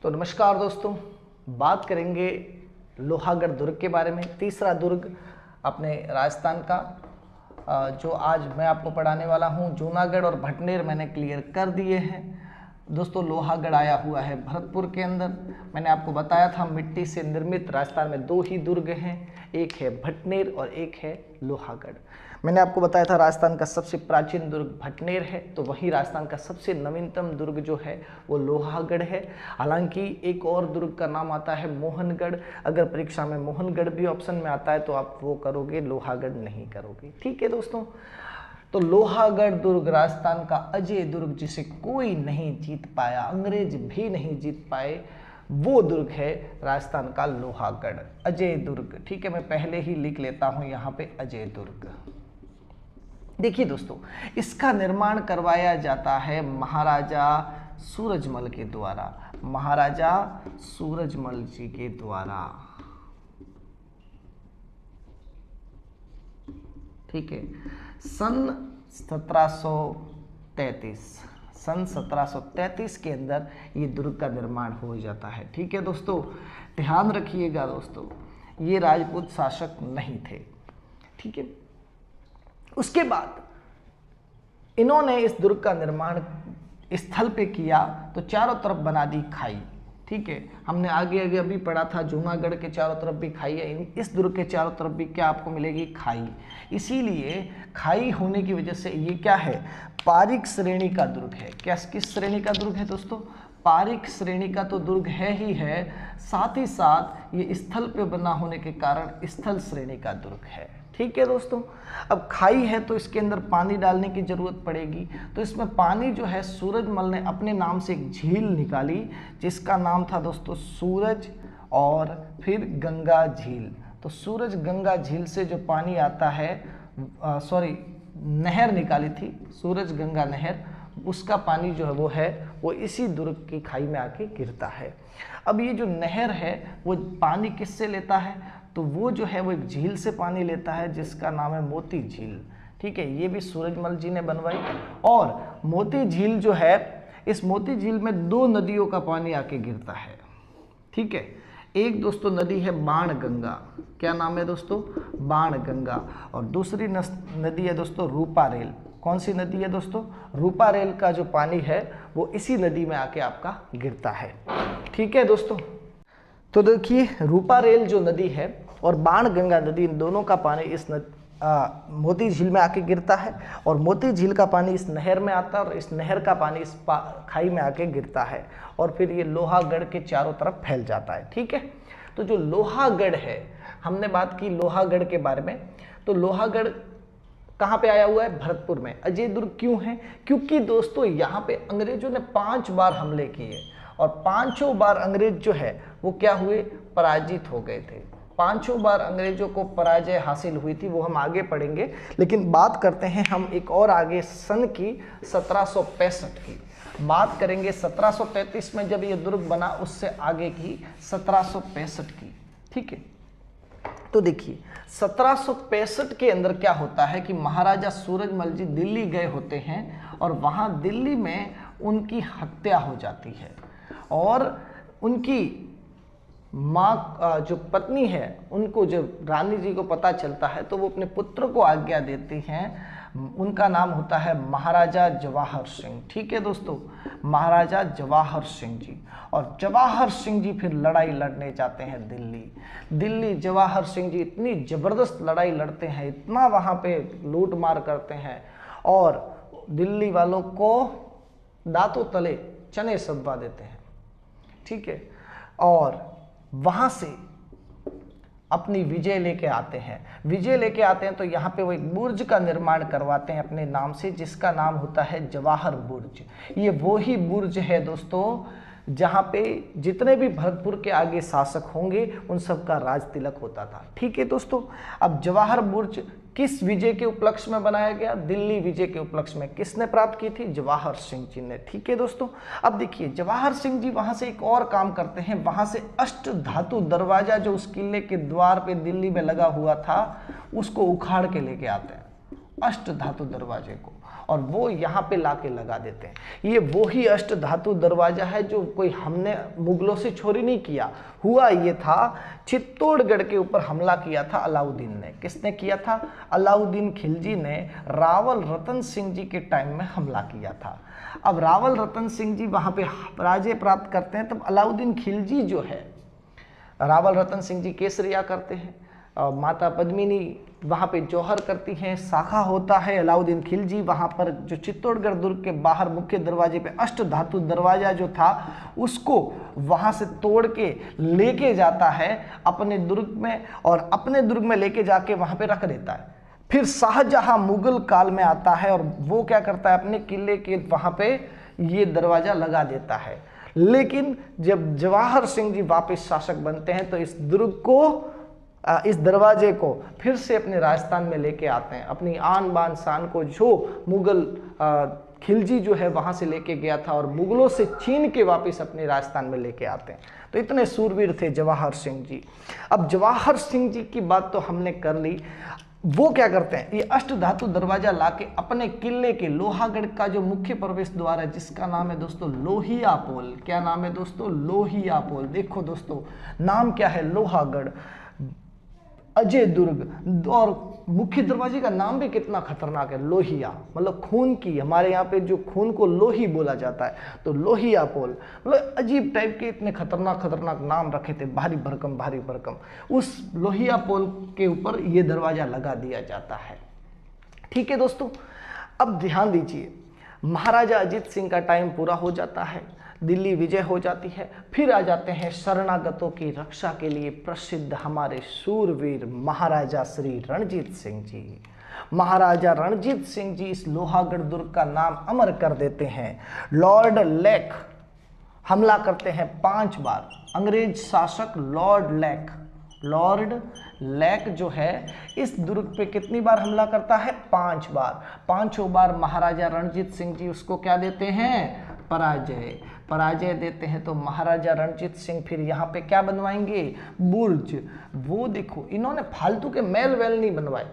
तो नमस्कार दोस्तों, बात करेंगे लोहागढ़ दुर्ग के बारे में। तीसरा दुर्ग अपने राजस्थान का जो आज मैं आपको पढ़ाने वाला हूँ। जूनागढ़ और भटनेर मैंने क्लियर कर दिए हैं दोस्तों। लोहागढ़ आया हुआ है भरतपुर के अंदर। मैंने आपको बताया था मिट्टी से निर्मित राजस्थान में दो ही दुर्ग हैं, एक है भटनेर और एक है लोहागढ़। मैंने आपको बताया था राजस्थान का सबसे प्राचीन दुर्ग भटनेर है, तो वहीं राजस्थान का सबसे नवीनतम दुर्ग जो है वो लोहागढ़ है। हालांकि एक और दुर्ग का नाम आता है मोहनगढ़। अगर परीक्षा में मोहनगढ़ भी ऑप्शन में आता है तो आप वो करोगे, लोहागढ़ नहीं करोगे। ठीक है दोस्तों, तो लोहागढ़ दुर्ग राजस्थान का अजय दुर्ग, जिसे कोई नहीं जीत पाया, अंग्रेज भी नहीं जीत पाए, वो दुर्ग है राजस्थान का लोहागढ़, अजय दुर्ग। ठीक है, मैं पहले ही लिख लेता हूं यहाँ पे अजय दुर्ग। देखिए दोस्तों, इसका निर्माण करवाया जाता है महाराजा सूरजमल के द्वारा, महाराजा सूरजमल जी के द्वारा। ठीक है, सन 1733 के अंदर ये दुर्ग का निर्माण हो जाता है। ठीक है दोस्तों, ध्यान रखिएगा दोस्तों, ये राजपूत शासक नहीं थे। ठीक है, उसके बाद इन्होंने इस दुर्ग का निर्माण स्थल पे किया तो चारों तरफ बना दी खाई। ठीक है, हमने आगे अभी पढ़ा था जूनागढ़ के चारों तरफ भी खाई है, इस दुर्ग के चारों तरफ भी क्या आपको मिलेगी? खाई। इसीलिए खाई होने की वजह से ये क्या है? पारिक श्रेणी का दुर्ग है। क्या किस श्रेणी का दुर्ग है दोस्तों? पारिक श्रेणी का तो दुर्ग है ही है, साथ ही साथ ये स्थल पे बना होने के कारण स्थल श्रेणी का दुर्ग है। ठीक है दोस्तों, अब खाई है तो इसके अंदर पानी डालने की जरूरत पड़ेगी। तो इसमें पानी जो है, सूरजमल ने अपने नाम से एक झील निकाली जिसका नाम था दोस्तों सूरज और फिर गंगा झील। तो सूरज गंगा झील से जो पानी आता है, नहर निकाली थी, सूरज गंगा नहर, उसका पानी जो है वो इसी दुर्ग की खाई में आके गिरता है। अब ये जो नहर है वो पानी किससे लेता है? तो वो जो है वो एक झील से पानी लेता है जिसका नाम है मोती झील। ठीक है, ये भी सूरजमल जी ने बनवाई। और मोती झील जो है, इस मोती झील में दो नदियों का पानी आके गिरता है। ठीक है, एक दोस्तों नदी है बाण गंगा। क्या नाम है दोस्तों? बाण गंगा। और दूसरी नदी है दोस्तों रूपारेल। कौन सी नदी है दोस्तों? रूपारेल का जो पानी है वो इसी नदी में आके आपका गिरता है। ठीक है दोस्तों, तो देखिए रूपारेल जो नदी है और बाण गंगा नदी, इन दोनों का पानी इस मोती झील में आके गिरता है और मोती झील का पानी इस नहर में आता है और इस नहर का पानी इस खाई में आके गिरता है और फिर ये लोहागढ़ के चारों तरफ फैल जाता है। ठीक है, तो जो लोहागढ़ है, हमने बात की लोहागढ़ के बारे में, तो लोहागढ़ कहाँ पे आया हुआ है? भरतपुर में। अजय दुर्ग क्यों है? क्योंकि दोस्तों यहाँ पे अंग्रेजों ने 5 बार हमले किए और 5 बार अंग्रेज जो है वो क्या हुए? पराजित हो गए थे। 5 बार अंग्रेजों को पराजय हासिल हुई थी, वो हम आगे पढ़ेंगे। लेकिन बात करते हैं हम एक और आगे सन की 1765 की बात करेंगे। 1733 में जब ये दुर्ग बना, उससे आगे की 1765 की। ठीक है, तो देखिए 1765 के अंदर क्या होता है कि महाराजा सूरजमल जी दिल्ली गए होते हैं और वहाँ दिल्ली में उनकी हत्या हो जाती है और उनकी माँ जो पत्नी है, उनको जब रानी जी को पता चलता है तो वो अपने पुत्र को आज्ञा देती हैं। उनका नाम होता है महाराजा जवाहर सिंह। ठीक है दोस्तों, महाराजा जवाहर सिंह जी। और जवाहर सिंह जी फिर लड़ाई लड़ने जाते हैं दिल्ली। जवाहर सिंह जी इतनी ज़बरदस्त लड़ाई लड़ते हैं, इतना वहाँ पे लूट मार करते हैं और दिल्ली वालों को दांतों तले चने सदवा देते हैं। ठीक है, और वहाँ से अपनी विजय लेके आते हैं तो यहाँ पे वो एक बुर्ज का निर्माण करवाते हैं अपने नाम से, जिसका नाम होता है जवाहर बुर्ज। ये वो ही बुर्ज है दोस्तों जहाँ पे जितने भी भरतपुर के आगे शासक होंगे उन सब का राज तिलक होता था। ठीक है दोस्तों, अब जवाहर बुर्ज किस विजय के उपलक्ष्य में बनाया गया? दिल्ली विजय के उपलक्ष्य में। किसने प्राप्त की थी? जवाहर सिंह जी ने। ठीक है दोस्तों, अब देखिए जवाहर सिंह जी वहां से एक और काम करते हैं, वहां से अष्ट धातु दरवाजा जो उस किले के द्वार पे दिल्ली में लगा हुआ था उसको उखाड़ के लेके आते हैं। अष्ट धातु दरवाजे को, और वो यहाँ पे लाके लगा देते हैं। ये वो ही अष्ट धातु दरवाजा है जो कोई हमने मुगलों से चोरी नहीं किया। हुआ ये था, चित्तौड़गढ़ के ऊपर हमला किया था अलाउद्दीन ने। किसने किया था? अलाउद्दीन खिलजी ने रावल रतन सिंह जी के टाइम में हमला किया था। अब रावल रतन सिंह जी वहाँ पे पराजय प्राप्त करते हैं, तब अलाउद्दीन खिलजी जो है, रावल रतन सिंह जी केसरिया करते हैं, माता पद्मिनी वहाँ पे जौहर करती हैं, शाखा होता है। अलाउद्दीन खिलजी वहाँ पर जो चित्तौड़गढ़ दुर्ग के बाहर मुख्य दरवाजे पे अष्ट धातु दरवाजा जो था उसको वहाँ से तोड़ के लेके जाता है अपने दुर्ग में, और अपने दुर्ग में लेके जाके वहाँ पे रख देता है। फिर शाहजहाँ मुगल काल में आता है और वो क्या करता है, अपने किले के वहाँ पे ये दरवाजा लगा देता है। लेकिन जब जवाहर सिंह जी वापस शासक बनते हैं तो इस दुर्ग को, इस दरवाजे को फिर से अपने राजस्थान में लेके आते हैं। अपनी आन बान शान को जो मुगल खिलजी जो है वहाँ से लेके गया था और मुगलों से छीन के वापस अपने राजस्थान में लेके आते हैं। तो इतने सूरवीर थे जवाहर सिंह जी। अब जवाहर सिंह जी की बात तो हमने कर ली। वो क्या करते हैं, ये अष्ट धातु दरवाजा लाके अपने किले के लोहागढ़ का जो मुख्य प्रवेश द्वार है, जिसका नाम है दोस्तों लोहिया पोल। क्या नाम है दोस्तों? लोहिया पोल। देखो दोस्तों, नाम क्या है? लोहागढ़, अजय दुर्ग, और मुख्य दरवाजे का नाम भी कितना खतरनाक है, लोहिया, मतलब खून की। हमारे यहाँ पे जो खून को लोही बोला जाता है, तो लोहिया पोल, मतलब अजीब टाइप के इतने खतरनाक खतरनाक नाम रखे थे, भारी भरकम भारी भरकम। उस लोहिया पोल के ऊपर ये दरवाजा लगा दिया जाता है। ठीक है दोस्तों, अब ध्यान दीजिए, महाराजा अजीत सिंह का टाइम पूरा हो जाता है, दिल्ली विजय हो जाती है। फिर आ जाते हैं शरणागतों की रक्षा के लिए प्रसिद्ध हमारे शूरवीर महाराजा श्री रणजीत सिंह जी। महाराजा रणजीत सिंह जी इस लोहागढ़ दुर्ग का नाम अमर कर देते हैं। लॉर्ड लेक हमला करते हैं 5 बार। अंग्रेज शासक लॉर्ड लेक जो है इस दुर्ग पे कितनी बार हमला करता है? 5 बार। 5 बार महाराजा रणजीत सिंह जी उसको क्या देते हैं? पराजय देते हैं। तो महाराजा रणजीत सिंह फिर यहाँ पे क्या बनवाएंगे? बुर्ज। वो देखो, इन्होंने फालतू के महल वेल नहीं बनवाए।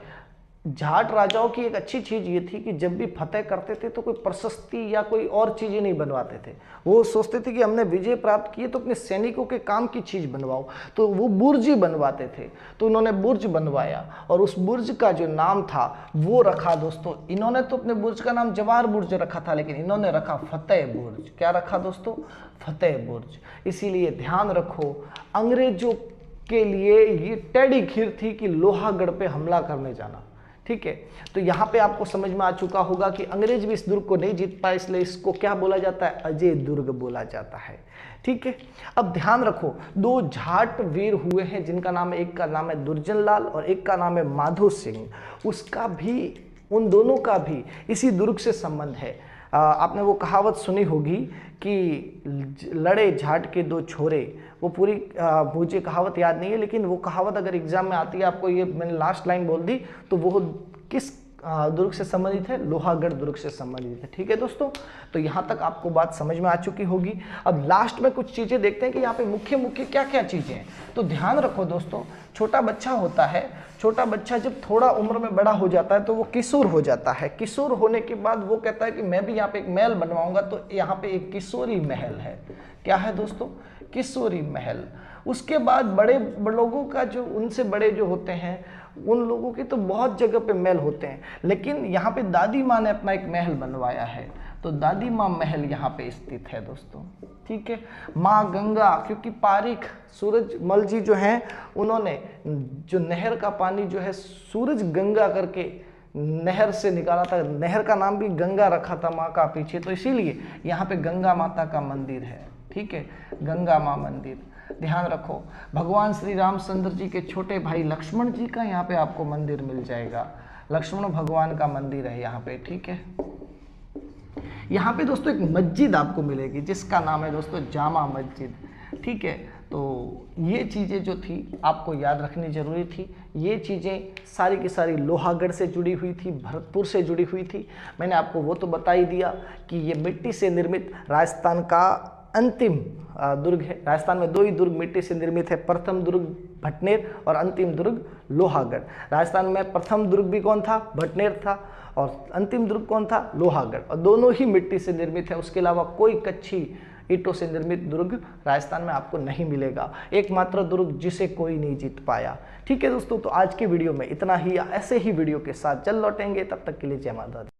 जाट राजाओं की एक अच्छी चीज ये थी कि जब भी फतेह करते थे तो कोई प्रशस्ति या कोई और चीजें नहीं बनवाते थे। वो सोचते थे कि हमने विजय प्राप्त किए तो अपने सैनिकों के काम की चीज बनवाओ, तो वो बुर्ज ही बनवाते थे। तो उन्होंने बुर्ज बनवाया और उस बुर्ज का जो नाम था वो रखा दोस्तों, इन्होंने तो अपने बुर्ज का नाम जवाहर बुर्ज रखा था, लेकिन इन्होंने रखा फतेह बुर्ज। क्या रखा दोस्तों? फतेह बुर्ज। इसीलिए ध्यान रखो, अंग्रेजों के लिए ये टेढ़ी खीर थी कि लोहागढ़ पे हमला करने जाना। ठीक है, तो यहाँ पे आपको समझ में आ चुका होगा कि अंग्रेज भी इस दुर्ग को नहीं जीत पाए, इसलिए इसको क्या बोला जाता है? अजय दुर्ग बोला जाता है। ठीक है, अब ध्यान रखो, 2 जाट वीर हुए हैं जिनका नाम है, एक का नाम है दुर्जन लाल और एक का नाम है माधो सिंह। उसका भी, उन दोनों का भी इसी दुर्ग से संबंध है। आपने वो कहावत सुनी होगी कि लड़े जाट के 2 छोरे। वो पूरी मुझे कहावत याद नहीं है, लेकिन वो कहावत अगर एग्जाम में आती है, आपको ये मैंने लास्ट लाइन बोल दी, तो वो किस दुर्ग से संबंधित है? लोहागढ़ दुर्ग से संबंधित है। ठीक है दोस्तों, तो यहाँ तक आपको बात समझ में आ चुकी होगी। अब लास्ट में कुछ चीज़ें देखते हैं कि यहाँ पे मुख्य क्या क्या चीज़ें हैं। तो ध्यान रखो दोस्तों, छोटा बच्चा होता है, छोटा बच्चा जब थोड़ा उम्र में बड़ा हो जाता है तो वो किशोर हो जाता है। किशोर होने के बाद वो कहता है कि मैं भी यहाँ पे एक महल बनवाऊंगा, तो यहाँ पे एक किशोरी महल है। क्या है दोस्तों? किशोरी महल। उसके बाद बड़े लोगों का जो, उनसे बड़े जो होते हैं उन लोगों के तो बहुत जगह पे महल होते हैं, लेकिन यहाँ पे दादी माँ ने अपना एक महल बनवाया है, तो दादी माँ महल यहाँ पे स्थित है दोस्तों। ठीक है, माँ गंगा, क्योंकि पारीख सूरजमल जी जो हैं उन्होंने जो नहर का पानी जो है सूरज गंगा करके नहर से निकाला था, नहर का नाम भी गंगा रखा था माँ का पीछे, तो इसीलिए यहाँ पे गंगा माता का मंदिर है। ठीक है, गंगा माँ मंदिर। ध्यान रखो, भगवान श्री रामचंद्र जी के छोटे भाई लक्ष्मण जी का यहाँ पे आपको मंदिर मिल जाएगा। लक्ष्मण भगवान का मंदिर है यहाँ पे। ठीक है, यहाँ पे दोस्तों एक मस्जिद आपको मिलेगी जिसका नाम है दोस्तों जामा मस्जिद। ठीक है, तो ये चीज़ें जो थी आपको याद रखनी जरूरी थी। ये चीज़ें सारी की सारी लोहागढ़ से जुड़ी हुई थी, भरतपुर से जुड़ी हुई थी। मैंने आपको वो तो बता ही दिया कि ये मिट्टी से निर्मित राजस्थान का अंतिम दुर्ग है। राजस्थान में 2 ही दुर्ग मिट्टी से निर्मित है, प्रथम दुर्ग भटनेर और अंतिम दुर्ग लोहागढ़। राजस्थान में प्रथम दुर्ग भी कौन था? भटनेर था, और अंतिम दुर्ग कौन था? लोहागढ़, और दोनों ही मिट्टी से निर्मित है। उसके अलावा कोई कच्ची ईंटों से निर्मित दुर्ग राजस्थान में आपको नहीं मिलेगा, एकमात्र दुर्ग जिसे कोई नहीं जीत पाया। ठीक है दोस्तों, तो आज के वीडियो में इतना ही। ऐसे ही वीडियो के साथ जल्द लौटेंगे, तब तक के लिए जय माता दी।